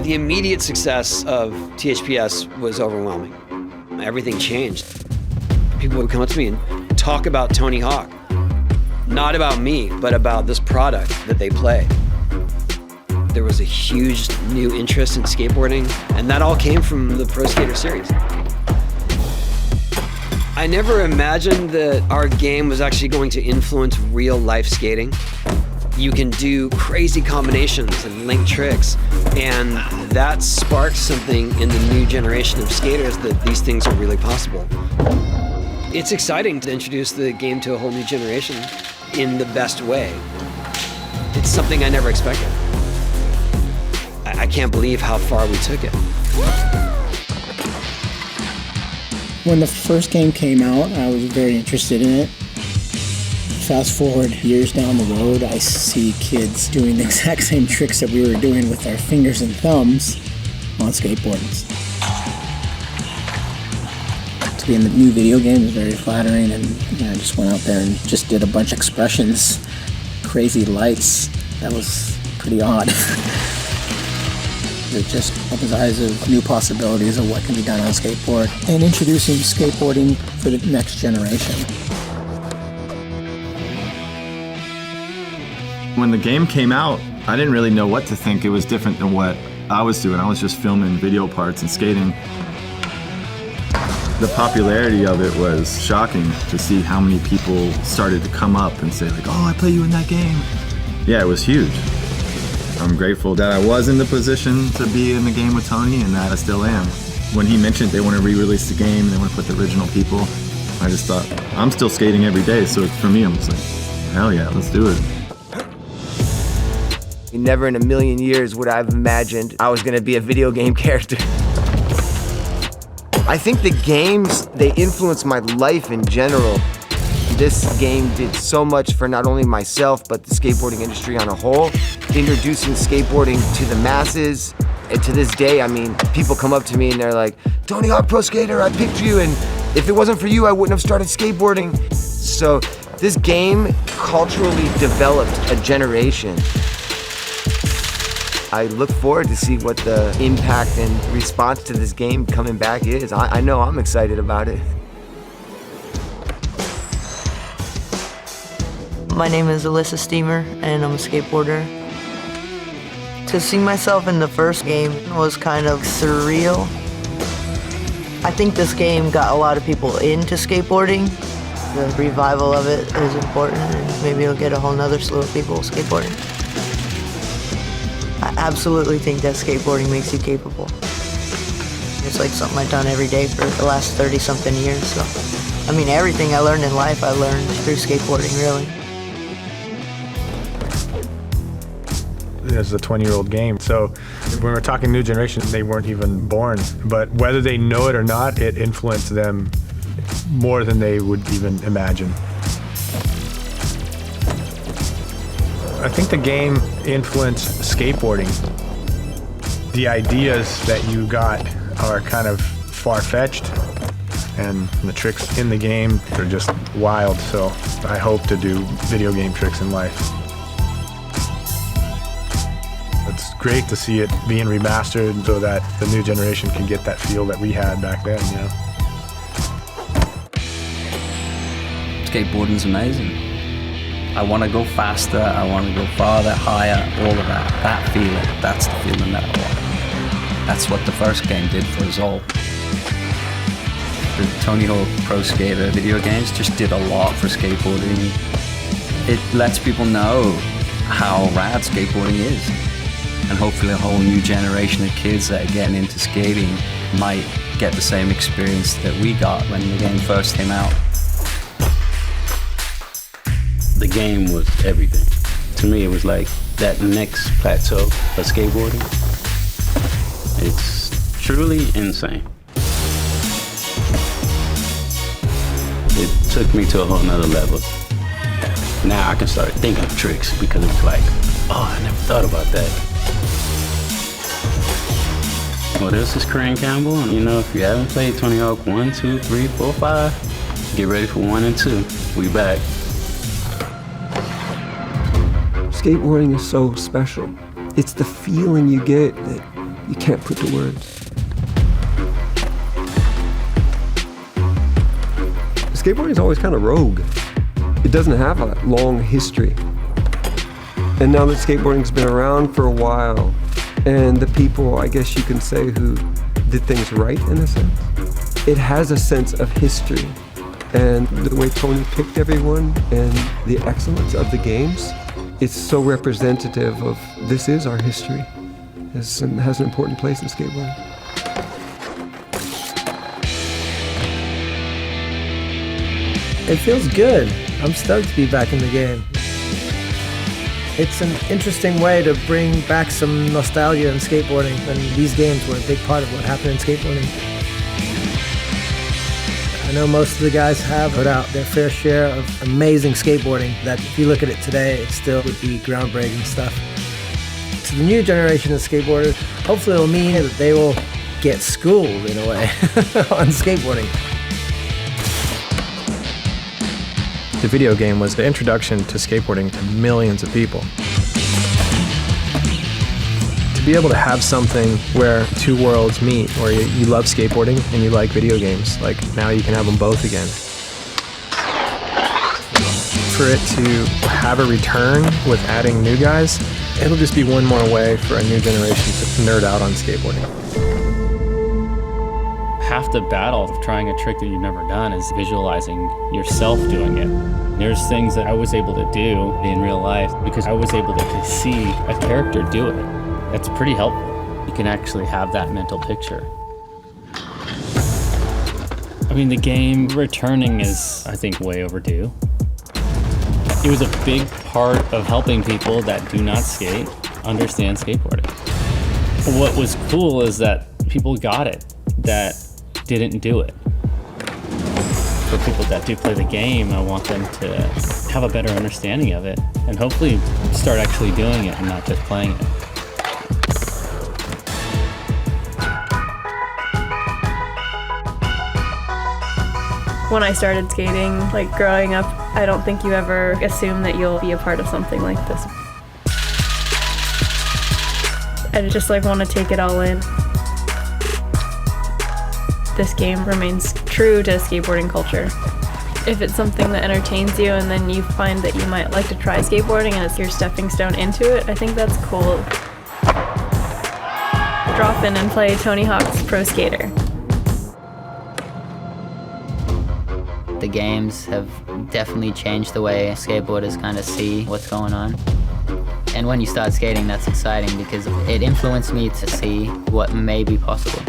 The immediate success of THPS was overwhelming. Everything changed. People would come up to me and talk about Tony Hawk. Not about me, but about this product that they play. There was a huge new interest in skateboarding, and that all came from the Pro Skater series. I never imagined that our game was actually going to influence real life skating. You can do crazy combinations and link tricks, and that sparked something in the new generation of skaters that these things are really possible. It's exciting to introduce the game to a whole new generation in the best way. It's something I never expected. I can't believe how far we took it. When the first game came out, I was very interested in it. Fast forward years down the road, I see kids doing the exact same tricks that we were doing with our fingers and thumbs on skateboards. To be in the new video game is very flattering, and I just went out there and just did a bunch of expressions, crazy lights. That was pretty odd. It just opens eyes of new possibilities of what can be done on skateboard and introducing skateboarding for the next generation. When the game came out, I didn't really know what to think. It was different than what I was doing. I was just filming video parts and skating. The popularity of it was shocking to see how many people started to come up and say like, oh, I play you in that game. Yeah, it was huge. I'm grateful that I was in the position to be in the game with Tony, and that I still am. When he mentioned they want to re-release the game, they want to put the original people, I just thought, I'm still skating every day, so for me, I'm just like, hell yeah, let's do it. Never in a million years would I have imagined I was gonna be a video game character. I think the games, they influence my life in general. This game did so much for not only myself, but the skateboarding industry on a whole. Introducing skateboarding to the masses. And to this day, I mean, people come up to me and they're like, Tony Hawk Pro Skater, I picked you, and if it wasn't for you, I wouldn't have started skateboarding. So this game culturally developed a generation. I look forward to see what the impact and response to this game coming back is. I know I'm excited about it. My name is Alyssa Steamer, and I'm a skateboarder. To see myself in the first game was kind of surreal. I think this game got a lot of people into skateboarding. The revival of it is important, and maybe it'll get a whole nother slew of people skateboarding. I absolutely think that skateboarding makes you capable. It's like something I've done every day for the last 30-something years. So, I mean, everything I learned in life, I learned through skateboarding, really. It's a 20-year-old game, so when we're talking new generation, they weren't even born. But whether they know it or not, it influenced them more than they would even imagine. I think the game influenced skateboarding. The ideas that you got are kind of far-fetched, and the tricks in the game are just wild, so I hope to do video game tricks in life. It's great to see it being remastered so that the new generation can get that feel that we had back then, you know? Skateboarding's amazing. I want to go faster, I want to go farther, higher, all of that. That feeling, that's the feeling that I want. That's what the first game did for us all. The Tony Hawk Pro Skater video games just did a lot for skateboarding. It lets people know how rad skateboarding is. And hopefully a whole new generation of kids that are getting into skating might get the same experience that we got when the game first came out. The game was everything. To me, it was like that next plateau of skateboarding. It's truly insane. It took me to a whole nother level. Now I can start thinking of tricks because it's like, oh, I never thought about that. Well, this is Crane Campbell, and you know, if you haven't played Tony Hawk 1, 2, 3, 4, 5, get ready for 1 and 2. We back. Skateboarding is so special. It's the feeling you get that you can't put to words. Skateboarding is always kind of rogue. It doesn't have a long history. And now that skateboarding's been around for a while, and the people, I guess you can say, who did things right in a sense, it has a sense of history. And the way Tony picked everyone and the excellence of the games, it's so representative of this is our history. It has an important place in skateboarding. It feels good. I'm stoked to be back in the game. It's an interesting way to bring back some nostalgia in skateboarding, and these games were a big part of what happened in skateboarding. I know most of the guys have put out their fair share of amazing skateboarding that if you look at it today, it still would be groundbreaking stuff. To the new generation of skateboarders, hopefully it'll mean that they will get schooled in a way on skateboarding. The video game was the introduction to skateboarding to millions of people. To be able to have something where two worlds meet, where you love skateboarding and you like video games, like now you can have them both again. For it to have a return with adding new guys, it'll just be one more way for a new generation to nerd out on skateboarding. Half the battle of trying a trick that you've never done is visualizing yourself doing it. There's things that I was able to do in real life because I was able to see a character do it. That's pretty helpful. You can actually have that mental picture. I mean, the game returning is, I think, way overdue. It was a big part of helping people that do not skate understand skateboarding. What was cool is that people got it that didn't do it. For people that do play the game, I want them to have a better understanding of it and hopefully start actually doing it and not just playing it. When I started skating, like growing up, I don't think you ever assume that you'll be a part of something like this. I just want to take it all in. This game remains true to skateboarding culture. If it's something that entertains you and then you find that you might like to try skateboarding and it's your stepping stone into it, I think that's cool. Drop in and play Tony Hawk's Pro Skater. The games have definitely changed the way skateboarders kind of see what's going on. And when you start skating, that's exciting because it influenced me to see what may be possible.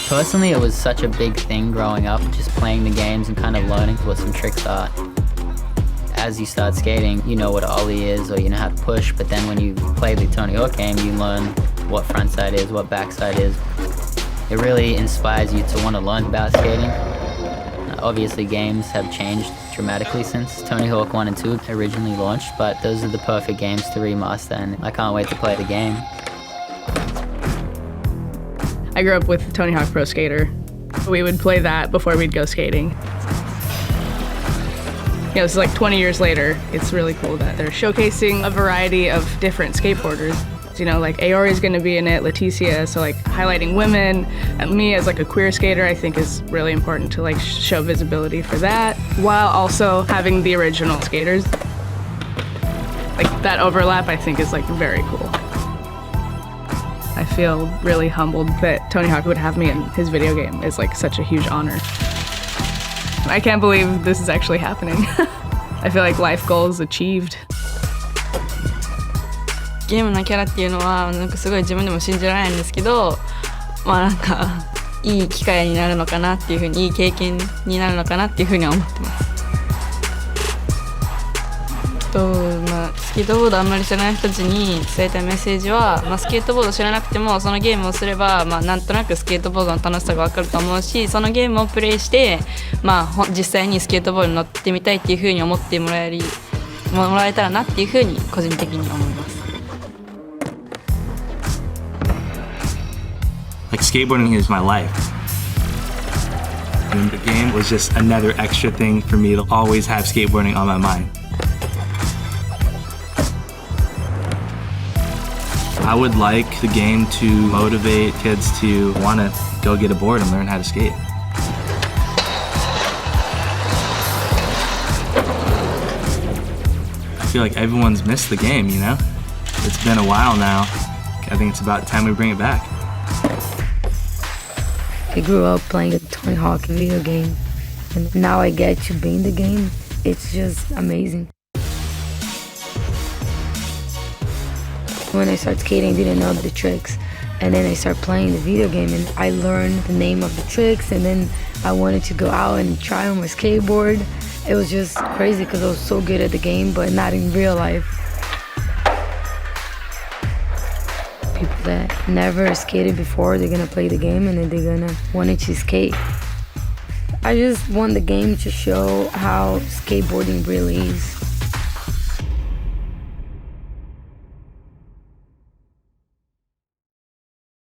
Personally, it was such a big thing growing up, just playing the games and kind of learning what some tricks are. As you start skating, you know what an ollie is or you know how to push, but then when you play the Tony Hawk game, you learn what frontside is, what backside is. It really inspires you to want to learn about skating. Obviously, games have changed dramatically since Tony Hawk 1 and 2 originally launched, but those are the perfect games to remaster, and I can't wait to play the game. I grew up with Tony Hawk Pro Skater. We would play that before we'd go skating. You know, this is like 20 years later. It's really cool that they're showcasing a variety of different skateboarders. You know, like Aori's gonna be in it, Leticia, so like highlighting women. And me as like a queer skater, I think is really important to like show visibility for that, while also having the original skaters. Like that overlap, I think is like very cool. I feel really humbled that Tony Hawk would have me in his video game. It's like such a huge honor. I can't believe this is actually happening. I feel like life goals achieved. ゲームのキャラっていうのはなんかすごい自分でも信じられないんですけど、まあなんかいい機会になるのかなっていうふうに、いい経験になるのかなっていうふうには思ってます。まあ、スケートボードあんまり知らない人たちに伝えたいメッセージは、まあ、スケートボード知らなくてもそのゲームをすれば、まあ、なんとなくスケートボードの楽しさが分かると思うし、そのゲームをプレイして、まあ、実際にスケートボードに乗ってみたいっていうふうに思ってもらえたらなっていうふうに個人的に思います。Like skateboarding is my life. And the game was just another extra thing for me to always have skateboarding on my mind. I would like the game to motivate kids to want to go get a board and learn how to skate. I feel like everyone's missed the game, you know? It's been a while now. I think it's about time we bring it back. I grew up playing the Tony Hawk video game, and now I get to be in the game. It's just amazing. When I started skating, I didn't know the tricks. And then I started playing the video game and I learned the name of the tricks, and then I wanted to go out and try on my skateboard. It was just crazy because I was so good at the game, but not in real life. People that never skated before, they're gonna play the game and then they're gonna want to skate. I just want the game to show how skateboarding really is.